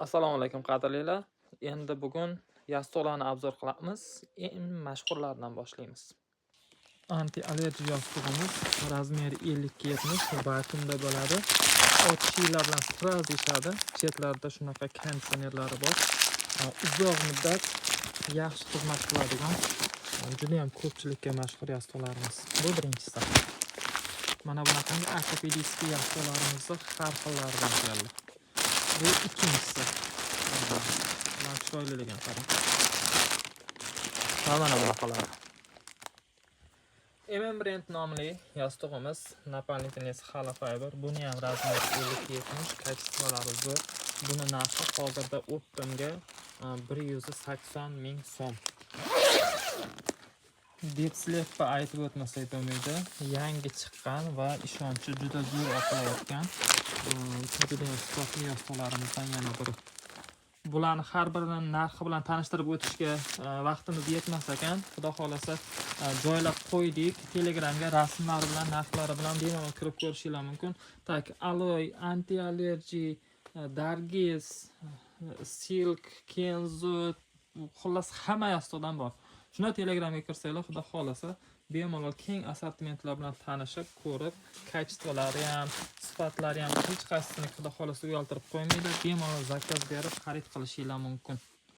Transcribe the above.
Assalomu alaykum qadrlilar. Endi bugun yostiqlarni obzor qilamiz. Eng mashhurlaridan boshlaymiz. Anti allergiya yostig'imiz razmeri 50-70 vakuumda bo'ladi. Ochishlar bilan sraz ishadi. Chetlarida shunaqa konditsionerlari bor. Uzoq muddat yaxshi xizmat qiladigan, juda ham ko'pchilikka mashhur yostiqlarimiz. Bu birinchisi. Mana bunaqangi ortopedический yostiqlarimizni har xillaridan keladi. Bu ikincisi. Mana chiroyliligini qarang. Mana bunaqalar. Brand nomli yostig'imiz napolitanец Hala Fiber. Buni ham razmeri 50-70, kачестволari zo'r. Buni narxi hozirda optimga 180 ming so'm. Depsleppa aytib o'tmasak bo'lmaydi. Yangi chiqqan va ishonchi juda zo'r oqilayotgan juda sifatli yostiqlarimizdan yana biri. Bularni har birining narxi bilan tanishtirib o'tishga vaqtimiz yetmas ekan. Xudo xolasa joylab qo'ydik. Telegramga rasmlari bilan, narxlari bilan bemalol kirib ko'rishingiz mumkin. Tak, Aloy, anti allergy, Dargis, Silk, Kenzo, xullas hamma yostiqdan bor. Shuna Telegramga kirsanglar, xudo xolasa bemalol keng assortimentlar bilan tanishib, ko'rib, kачестволari ham, sifatlari ham hech qaysisini xudo xolasa uyaltirib qo'ymaydi. Bemalol zakaz berib xarid qilishingiz mumkin.